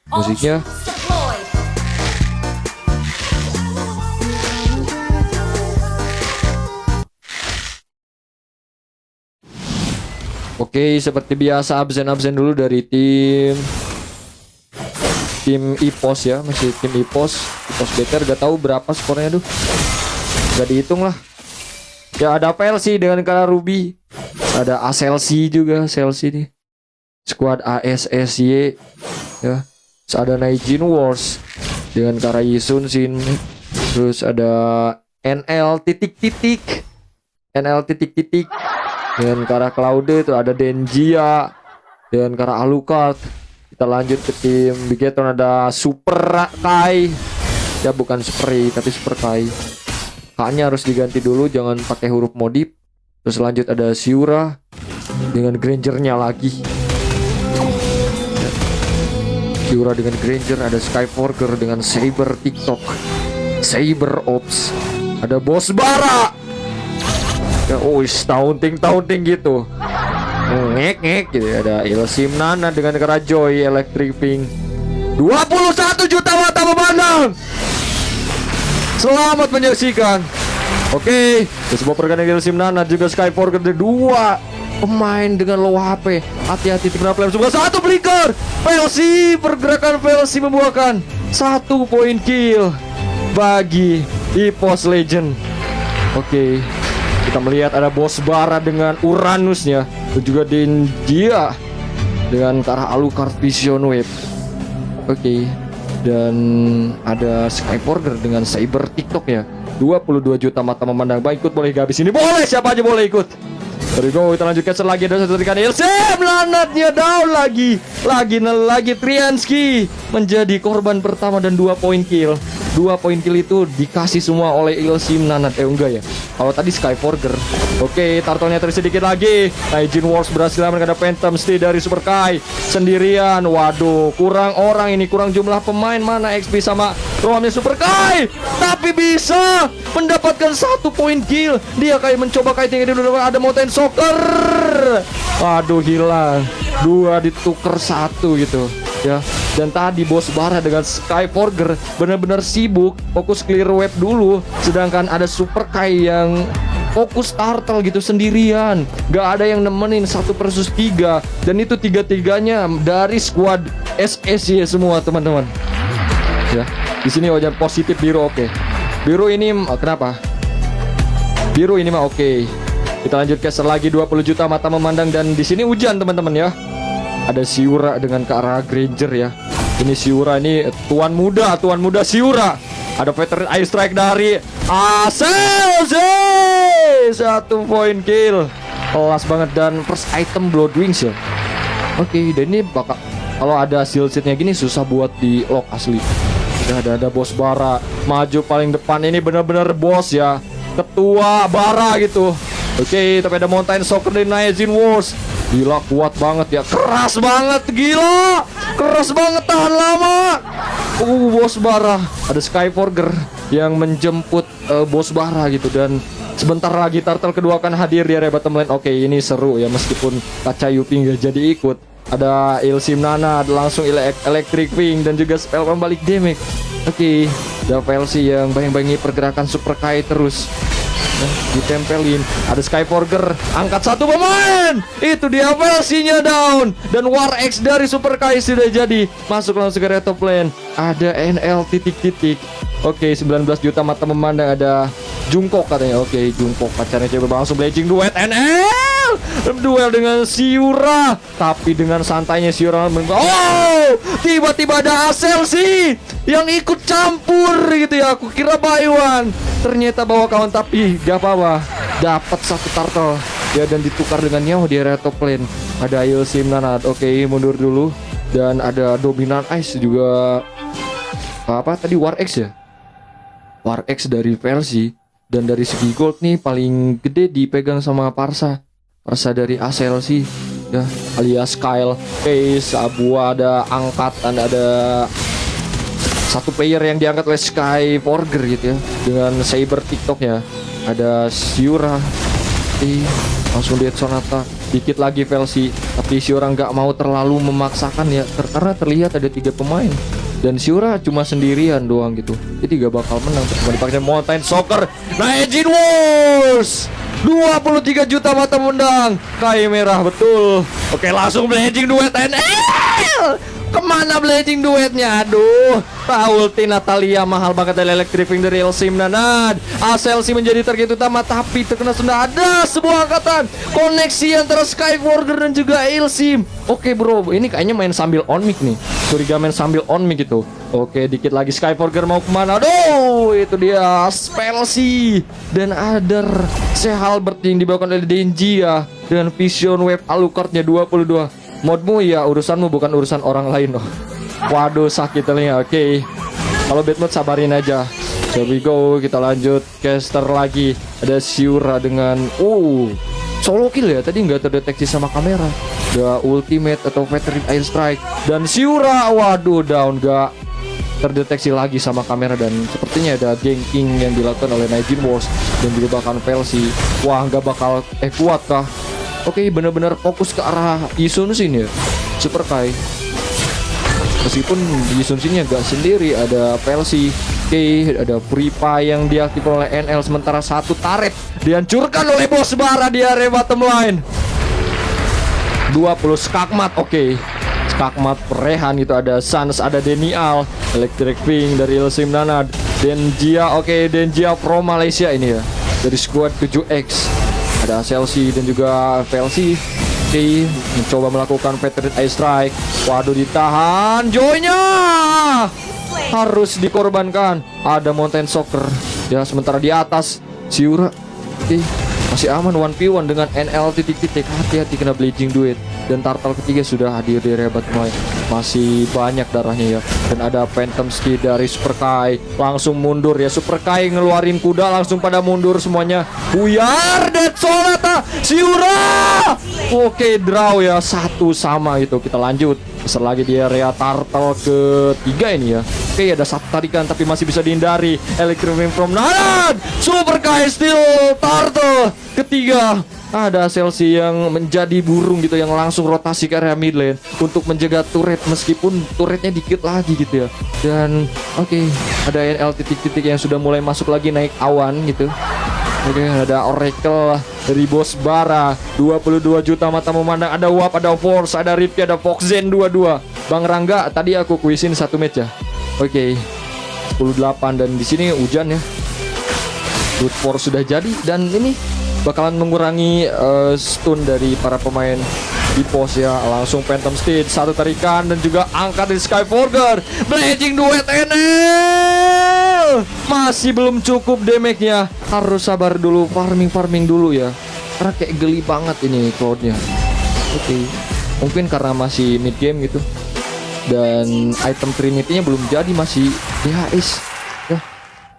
Musiknya oke, seperti biasa absen dulu dari tim EPOS ya, masih tim EPOS better, gak tahu berapa skornya tuh, gak dihitung lah. Ya ada PLC dengan Kara Ruby, ada ASLC juga, ASLC nih, squad ASSY ya. Terus ada Naijin Wars dengan Kara Yisun Shin, terus ada NL dengan Kara Claude, itu ada Denjia dengan Kara Alucard. Kita lanjut ke tim Bigetron, ada Super Kai. Ya bukan Super I, tapi Super Kai. K-nya harus diganti dulu, jangan pakai huruf modif. Terus lanjut ada Siura dengan Granger-nya lagi. Ya. Siura dengan Granger, ada Skyforger dengan Saber TikTok, Saber Ops. Ada Bos Bara. Ya, taunting gitu. Ngek gitu. Ada Ilsim Nana dengan Kara Joy Electric Pink. 21 juta mata memandang. Selamat menyaksikan. Oke, sebuah pergandingan Ilsim Nana juga Skyforger, dua pemain dengan low HP. Hati-hati tim Flame sebuah satu blinker. PLC, pergerakan PLC membuahkan 1 poin kill bagi EPOS Legend. Oke, kita melihat ada Bos Bara dengan Uranusnya, dan juga Denjia dengan Kara Alucard Vision Wave. Oke, dan ada Skyforger dengan Saber TikTok ya. 22 juta mata memandang. Baik, ikut boleh gak habis ini? Boleh, siapa aja boleh ikut. There we go, kita lanjutkan lagi. Ada satu terikan Ilsim, lanatnya down lagi Triansky menjadi korban pertama dan 2 poin kill. 2 poin kill itu dikasih semua oleh Ilsim Nanat. Enggak ya, kalau tadi Skyforger. Oke, turtle-nya terisi sedikit lagi. Naijin Wars berhasil menghadapi Phantom Stay dari Super Kai sendirian. Waduh, kurang orang ini, kurang jumlah pemain. Mana XP sama roamnya Super Kai, tapi bisa mendapatkan 1 poin kill. Dia kayak mencoba kaiting dulu, ada Mountain Soccer. Waduh, hilang. 2 ditukar 1 gitu ya. Dan tadi Bos Bara dengan Skyforger benar-benar sibuk fokus clear web dulu, sedangkan ada Super Kai yang fokus turtle gitu sendirian. Gak ada yang nemenin 1 versus 3. Dan itu 3-3-nya dari squad SSY semua teman-teman. Ya, di sini wajah positif biru. Oke. Biru ini kenapa? Biru ini mah oke. Kita lanjut caster lagi, 20 juta mata memandang, dan di sini hujan teman-teman ya. Ada Siura dengan Kara Granger ya. Ini Siura ini tuan muda Siura. Ada veteran Air Strike dari ASLC. 1 poin kill. Kelas banget, dan first item Blood Wings ya. Oke, dan ini bakal kalau ada shield setnya gini susah buat di lock asli. Ada Bos Bara maju paling depan, ini benar-benar bos ya. Ketua Bara gitu. Oke, tapi ada Mountain Soccer dari Naijin Wars. Gila, kuat banget ya, keras banget, gila, keras banget, tahan lama. Bos Bara, ada Skyforger yang menjemput Bos Bara gitu, dan sebentar lagi turtle kedua akan hadir di area bottom lane. Oke, ini seru ya, meskipun Kaca Yupi nggak jadi ikut. Ada Ilsim Nana, ada langsung Electric Wing, dan juga spell pembalik damage. Oke, ada PLC yang bayang-bayangi pergerakan Super Kai terus. Ditempelin, ada Skyforger, angkat 1 pemain, itu dia, PLC-nya down, dan War X dari Super Kai sudah jadi masuk langsung ke area top lane. Ada NL titik. Oke, 19 juta mata memandang, ada Jungkook katanya. Oke, Jungkook pacarnya coba langsung blazing duet NL, duel dengan Siura, tapi dengan santainya Siura. Tiba-tiba ada ASLC yang ikut campur gitu ya. Aku kira Baywan, ternyata bawa kawan, tapi gak apa-apa, dapat 1 turtle ya, dan ditukar dengan Nyawa di area top lane. Ada Ilsim Nana. Oke, mundur dulu, dan ada Dominant Ice juga. Apa tadi, War X ya? War X dari PLC. Dan dari segi gold nih paling gede dipegang sama Parsa dari ASLC ya, alias Kyle Pace. Abu ada angkatan, ada 1 player yang diangkat oleh Skyforger gitu ya, dengan Saber TikTok ya. Ada Siura, langsung Dead Sonata. Dikit lagi Velsi, tapi Shura nggak mau terlalu memaksakan ya, karena terlihat ada 3 pemain dan Shura cuma sendirian doang gitu. Jadi gak bakal menang. Cuma dipakai Mountain Soccer. Najin Wars 23 juta mata memandang. Kai merah betul. Oke, langsung blazing duet NL. Kemana blazing duetnya? Aduh, ulti Natalia mahal banget dari Electric Wing dari Ilsim Nanad. Aselsi menjadi target utama, tapi terkena sudah ada sebuah angkatan koneksi antara Skyforger dan juga Ilsim. Oke bro, ini kayaknya main sambil on mic nih. Curiga main sambil on mic gitu. Oke, dikit lagi Skyforger mau kemana? Aduh, itu dia Spellsi dan Adder Sehalbert yang dibawakan oleh Denji ya. Dan Vision Wave Alucardnya 22. Modmu ya urusanmu, bukan urusan orang lain loh. Waduh, sakit telinga. Oke, kalau bad mood sabarin aja. Here we go, kita lanjut caster lagi. Ada Shura dengan solo kill ya, tadi nggak terdeteksi sama kamera. Ada ultimate atau veteran air strike dan Shura, waduh down, nggak terdeteksi lagi sama kamera. Dan sepertinya ada ganking yang dilakukan oleh Najin Wars dan juga bahkan Velsi. Wah, nggak bakal kuat kah? Oke, benar-benar fokus ke arah Yisun Shin ya, Super Kai. Meskipun Yisun Shin-nya gak sendiri, ada Velsi. Oke, ada Free Fire yang diaktifkan oleh NL. Sementara satu turret dihancurkan oleh Bos Bara di area bottom line. 20 Skakmat. Oke, Skakmat Rehan itu ada Sans, ada Denial, Electric Wing dari Ilsim Nanad, Denjia. Oke, Denjia Pro Malaysia ini ya, dari squad 7X. Ada Chelsea dan juga Velsi. Oke, mencoba melakukan veteran air strike. Waduh, ditahan. Joy-nya harus dikorbankan. Ada Mountain Soccer ya, sementara di atas Shura. Oke, masih aman 1v1 dengan NL titik-titik. Hati-hati kena blazing duet. Dan Turtle ketiga sudah hadir di rebat mulai. Masih banyak darahnya ya. Dan ada Phantom Ski dari Super Kai. Langsung mundur ya, Super Kai ngeluarin kuda langsung pada mundur semuanya. Buyar Dead Sonata Shura. Oke, draw ya, 1 sama gitu. Kita lanjut. Besar lagi di area Turtle ketiga ini ya. Oke, ada satu tarikan tapi masih bisa dihindari. Electric Wing from Nanad. Super Kai still Turtle ketiga. Ada Chelsea yang menjadi burung gitu, yang langsung rotasi ke area mid lane untuk menjaga turret, meskipun turretnya dikit lagi gitu ya. Dan oke, ada NL titik-titik yang sudah mulai masuk lagi naik awan gitu. Oke, ada Oracle dari Bos Bara 22 juta mata memandang. Ada Wap, ada Force, ada Ripki, ada Foxzen 22. Bang Rangga, tadi aku kuisin 1 match ya. Oke, 10-8 dan di sini hujan ya. Brute Force sudah jadi dan ini bakalan mengurangi stun dari para pemain di pos ya. Langsung Phantom Steed, 1 tarikan dan juga angkat dari Skyforger. Blazing duet NL. Masih belum cukup damage-nya. Harus sabar dulu, farming dulu ya. Karena kayak geli banget ini Cloud-nya. Oke, mungkin karena masih mid game gitu. Dan item Trinity-nya belum jadi, masih DHS.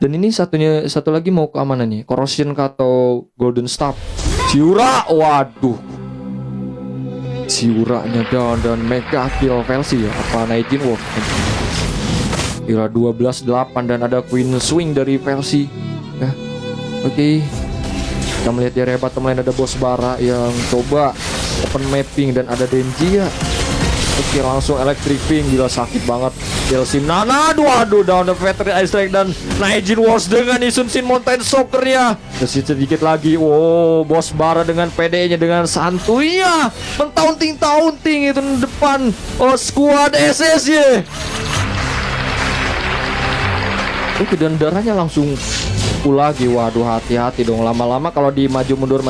Dan ini satu lagi mau ke mana nih? Corrosion atau Golden Staff? Shura, waduh. Shura-nya down dan mega kill Velsi ya. Apa Najin Wolf? Kira 12-8 dan ada Queen Swing dari Velsi. Ya. Oke. Kita melihat di area bottom lane ada Bos Bara yang coba open mapping dan ada Denji ya. Oke, langsung Electric Wing, gila sakit banget. Ilsim Nanad, waduh, down the veteran ice strike dan Najin Wars dengan Yisun Shin Mountain Soccer-nya. Sedikit lagi, wow, Bos Bara dengan PD-nya dengan santuinya mentaunting itu depan squad SSY. Oke, dan darahnya langsung full lagi. Waduh, hati-hati dong, lama-lama kalau di maju mundur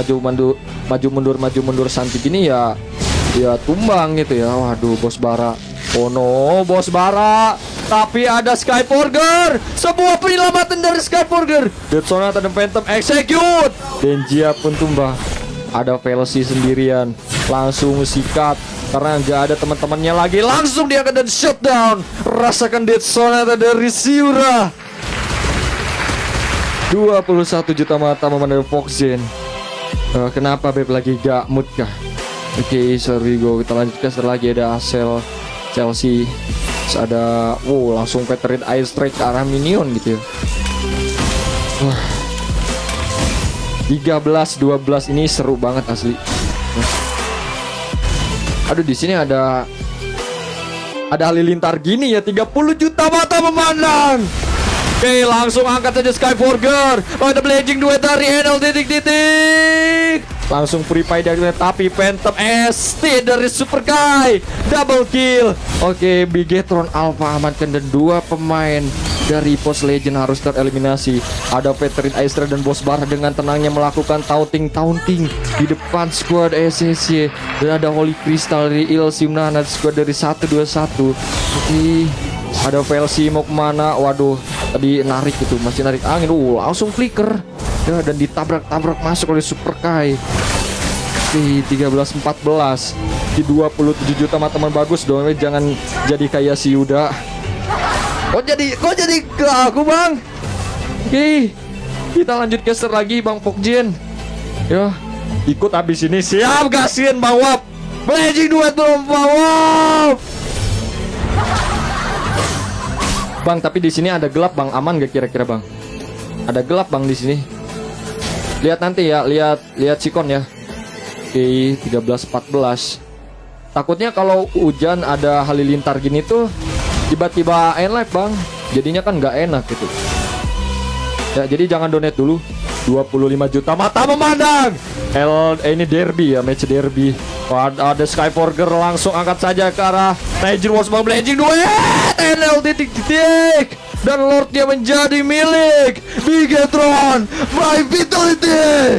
Santi gini ya tumbang gitu ya. Waduh, Bos Bara. Oh no, Bos Bara. Tapi ada Skyforger. Sebuah penyelamatan dari Skyforger. Dead Sonata dan Phantom execute. Denjia pun tumbang. Ada Velsi sendirian. Langsung sikat karena nggak ada teman-temannya lagi. Langsung dia akan shutdown. Rasakan Dead Sonata dari Shura. 21 juta mata memandang Foxzen. Kenapa Beb lagi gak mood kah? Oke, sorry go. Kita lanjutkan setelah lagi ada Asel, Chelsea. Terus ada langsung veteran air strike ke arah minion gitu ya. 13-12 ini seru banget asli. Aduh, di sini ada halilintar gini ya, 30 juta mata memandang. Oke, langsung angkat saja Skyforger. Ada blazing duet dari NL titik. Langsung purify dari tapi Phantom ST dari Super Guy. Double kill. Oke, Bigetron Alpha amankan dan 2 pemain dari Pos Legend harus tereliminasi. Ada Veteran Aistra dan Bos Bara dengan tenangnya melakukan taunting di depan squad SSC. Dan ada Holy Crystal dari Ilsimnana squad dari 121. Oke, ada VLC mau kemana? Waduh, tadi narik itu, masih narik angin. Langsung flicker ya, dan ditabrak masuk oleh Super Kai. Di 13-14 di 27 juta teman bagus dong. Jangan jadi kayak si Yuda. Kok jadi ke aku, Bang? Oke, kita lanjut caster lagi, Bang Pokjin. Ya, ikut habis ini. Siap, kasihin Bang Wap. Blazing duet dong, Bang Wap. Bang, tapi di sini ada gelap, Bang. Aman gak kira-kira, Bang? Ada gelap, Bang, di sini. Lihat nanti ya, lihat Sikon ya. Oke, 13-14. Takutnya kalau hujan ada halilintar gini tuh tiba-tiba end-life, Bang. Jadinya kan nggak enak gitu. Ya, jadi jangan donate dulu. 25 juta mata memandang. Ini derby ya, match derby. Ada Skyforger langsung angkat saja ke arah Legend Wars, Bang. Blazing duet NL titik. Dan Lordnya menjadi milik Bigetron by Vitality.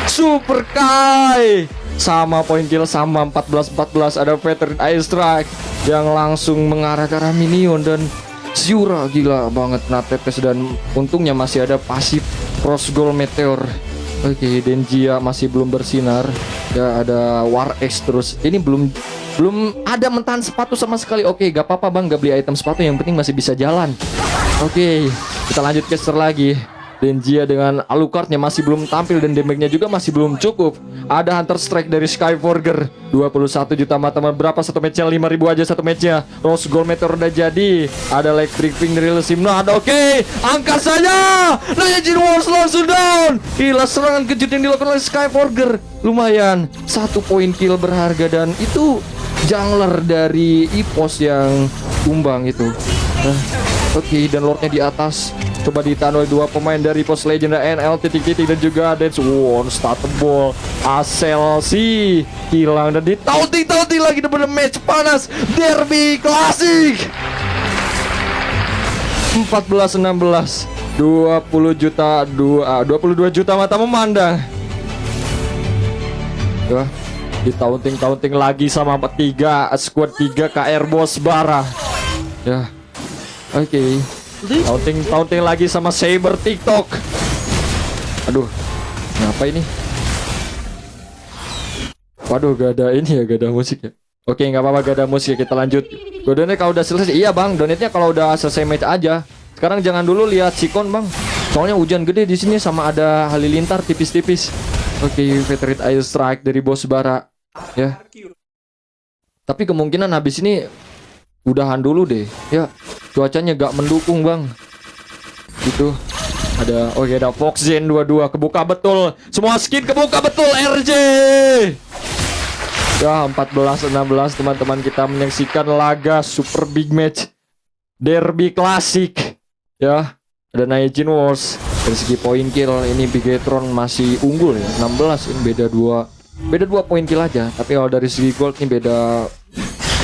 Super Kai sama poin kill sama 14-14. Ada Veteran Ice Strike yang langsung mengarah ke arah minion dan Zyura gila banget Natetes, dan untungnya masih ada pasif Cross Goal Meteor. Oke, Denjia masih belum bersinar. Ya, ada War X terus. Ini belum ada mentahan sepatu sama sekali. Oke, gak apa-apa, Bang, gak beli item sepatu, yang penting masih bisa jalan. Oke, kita lanjut caster lagi. Denjia dengan Alucardnya masih belum tampil dan damage-nya juga masih belum cukup. Ada Hunter Strike dari Skyforger 21 juta mata. Berapa satu match-nya? 5.000 aja satu match-nya. Rose Gold Meteor udah jadi. Ada Electric Pink dari Ilsimnana. Oke, angkat saja. Legend Wars langsung down. Gila, serangan kejut yang dilakukan oleh Skyforger. Lumayan, 1 poin kill berharga. Dan itu jungler dari EPOS yang tumbang itu. Oke, dan Lordnya di atas. Coba ditahan oleh 2 pemain dari Pos Legend NL titik dan juga Dance Unstoppable. Aselsi hilang dan ditauti lagi depan match panas derby klasik. 14-16 22 juta mata memandang. Ya, ditaunting lagi sama 3 squad 3 KR Bos Bara. Ya. Oke. Taunting lagi sama Saber TikTok. Aduh, kenapa ini? Waduh, gak ada ini ya, gak ada musik ya. Oke, nggak apa-apa, gak ada musik ya. Kita lanjut. Donate kalau udah selesai. Iya, Bang, donate-nya kalau udah selesai match aja. Sekarang jangan dulu lihat Sikon, Bang. Soalnya hujan gede di sini sama ada halilintar tipis-tipis. Oke, Veteran Ice Strike dari Bos Bara. Ya. Tapi kemungkinan habis ini udahan dulu deh. Ya. Cuacanya gak mendukung, Bang. Gitu. Ada Fox Zen 22 kebuka betul. Semua skin kebuka betul RJ. Ya, 14-16 teman-teman, kita menyaksikan laga super big match derby klasik. Ya, ada Legend Wars. Dari segi poin kill ini Bigetron masih unggul ya, 16. Ini beda 2 poin kill aja. Tapi kalau dari segi gold ini beda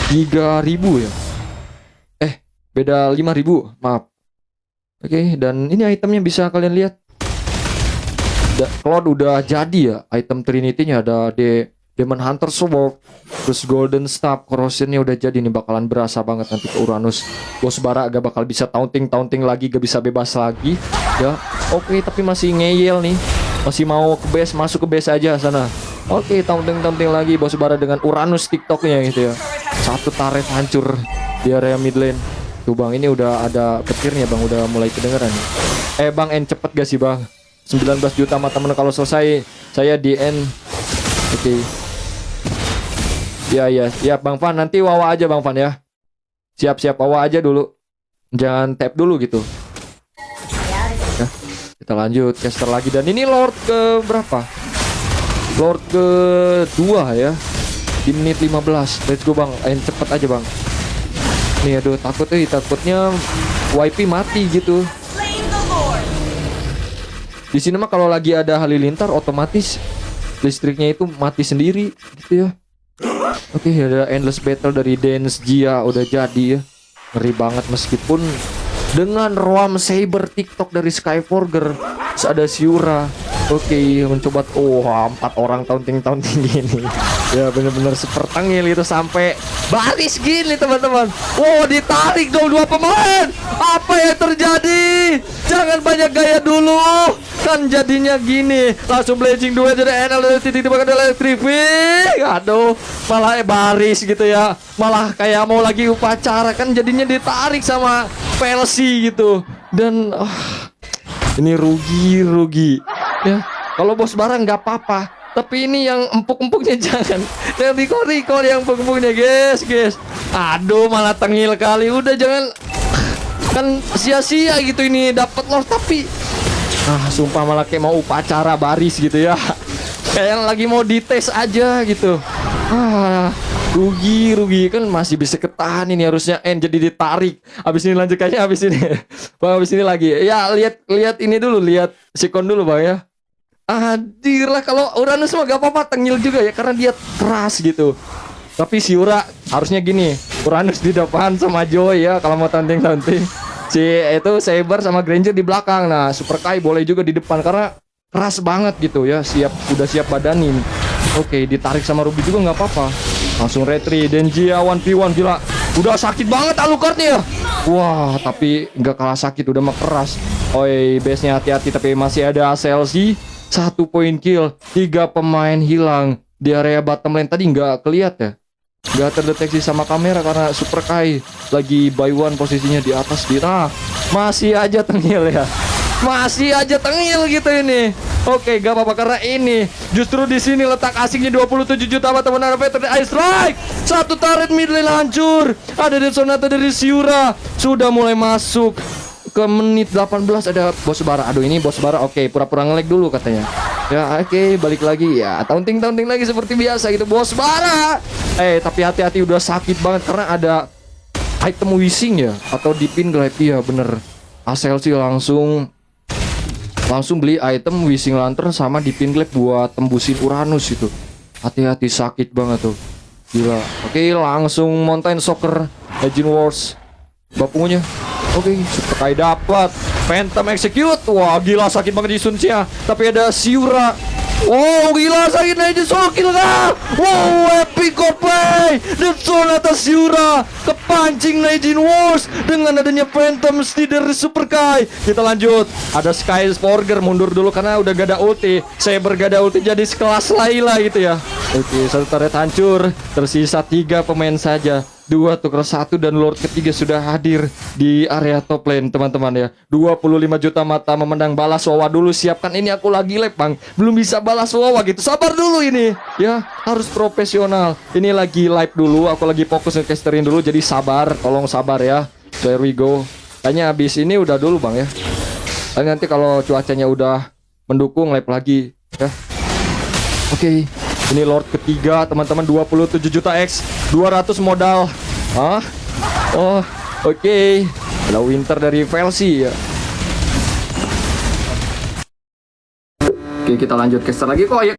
3.000 ya. Beda 5.000, maaf. Oke, dan ini itemnya bisa kalian lihat. Cloud udah jadi ya. Item Trinity-nya ada Demon Hunter Sword, terus Golden Staff, Corrosion-nya udah jadi. Ini bakalan berasa banget nanti ke Uranus. Bos Bara gak bakal bisa taunting lagi, gak bisa bebas lagi. Ya, oke, tapi masih ngeyel nih. Masih mau ke base, masuk ke base aja sana. Oke, taunting lagi Bos Bara dengan Uranus TikTok-nya gitu ya. 1 turret hancur di area mid lane. Tuh, Bang, ini udah ada petirnya, Bang, udah mulai kedengeran. Bang, end cepet gak sih, Bang? 19 juta sama temen kalau selesai saya di end. Oke. Ya, Bang Fan, nanti wawa aja, Bang Fan ya. Siap wawa aja dulu. Jangan tap dulu gitu. Ya, kita lanjut caster lagi, dan ini Lord ke berapa? Lord kedua ya di menit 15. Let's go bang, ayo cepet aja bang. Nih aduh takutnya YP mati gitu. Di sini mah kalau lagi ada halilintar otomatis listriknya itu mati sendiri gitu ya. Oke, ada endless battle dari Dance Gia udah jadi ya. Ngeri banget meskipun dengan Roam Saber TikTok dari Skyforger. Terus ada Siura. Oke, mencoba 4 orang taunting gini. Ya bener-bener super tengil itu sampai baris gini teman-teman. Ditarik dong 2 pemain. Apa yang terjadi? Jangan banyak gaya dulu. Kan jadinya gini. Langsung blazing 2 jadi NL tiba-tiba ada electrify. Aduh, malah baris gitu ya. Malah kayak mau lagi upacara kan jadinya ditarik sama PLC gitu. Dan ini rugi ya. Kalau bos barang nggak apa-apa, tapi ini yang empuk-empuknya jangan. Yang recall yang empuk-empuknya guys. Aduh, malah tengil kali. Udah jangan, kan sia-sia gitu ini dapat loh, tapi sumpah malah kayak mau upacara baris gitu ya. Kayak lagi mau dites aja gitu. Rugi kan masih bisa ketahan ini harusnya jadi ditarik. Habis ini lanjut kayaknya habis ini. Bang habis ini lagi. Ya lihat ini dulu, lihat sikon dulu Bang ya. Hadir lah, kalau Uranus mah gak apa-apa tengil juga ya karena dia keras gitu. Tapi Siura harusnya gini, Uranus di depan sama Joy ya kalau mau taunting. Si itu Saber sama Granger di belakang. Nah, Super Kai boleh juga di depan karena keras banget gitu ya, udah siap badanin. Oke, ditarik sama Ruby juga nggak apa-apa. Langsung retri Denjia 1v1 gila. Udah sakit banget Alucardnya ya. Wah, tapi nggak kalah sakit, udah mah keras. Base-nya hati-hati tapi masih ada Celsi. 1 poin kill, 3 pemain hilang di area bottom lane. Tadi nggak kelihat ya, nggak terdeteksi sama kamera karena Super Kai lagi buy one posisinya di atas di. Masih aja tengil ya, masih aja tengil gitu ini. Oke, gak apa-apa karena ini justru di sini letak asingnya 27 juta teman-teman. Ice Strike, 1 turret mid lane hancur. Ada di Sonata dari Siura sudah mulai masuk ke menit 18. Ada bos bara. Aduh, ini bos bara. Oke, pura-pura nge-lag dulu katanya. Ya, oke, balik lagi ya. Taunting lagi seperti biasa gitu bos bara. Tapi hati-hati, udah sakit banget karena ada item wishing ya atau dipin glide. Iya bener. Asel sih langsung beli item wishing lantern sama dipin glide buat tembusin Uranus itu. Hati-hati, sakit banget tuh. Gila. Oke, langsung Mountain Soccer Legend Wars. Bapungunya. Oke, Super Kai dapat Phantom Execute. Wah, gila sakit banget di Sunsia. Tapi ada Siura. Wow, gila sakit aja sokil kah? Wow, epic play dan Sonata Siura kepancing Legend Wars dengan adanya Phantom Steed dari Super Kai. Kita lanjut. Ada Skyforger mundur dulu karena udah gak ada ulti. Saber gak ada ulti jadi sekelas Layla gitu ya. Oke, 1 turret hancur. Tersisa 3 pemain saja. 2 tukar 1 dan Lord ketiga sudah hadir di area top lane teman-teman ya. 25 juta mata memandang. Balas wawa dulu, siapkan ini aku lagi live Bang. Belum bisa balas wawa gitu. Sabar dulu ini ya, harus profesional. Ini lagi live dulu, aku lagi fokus ngecasterin dulu jadi sabar, tolong sabar ya. There we go. Kayaknya habis ini udah dulu Bang ya. Dan nanti kalau cuacanya udah mendukung live lagi ya. Oke. Ini Lord ketiga teman-teman, 27 juta X, 200 modal. Oke. Ada Winter dari Velsi ya. Oke, kita lanjut caster lagi kok ya.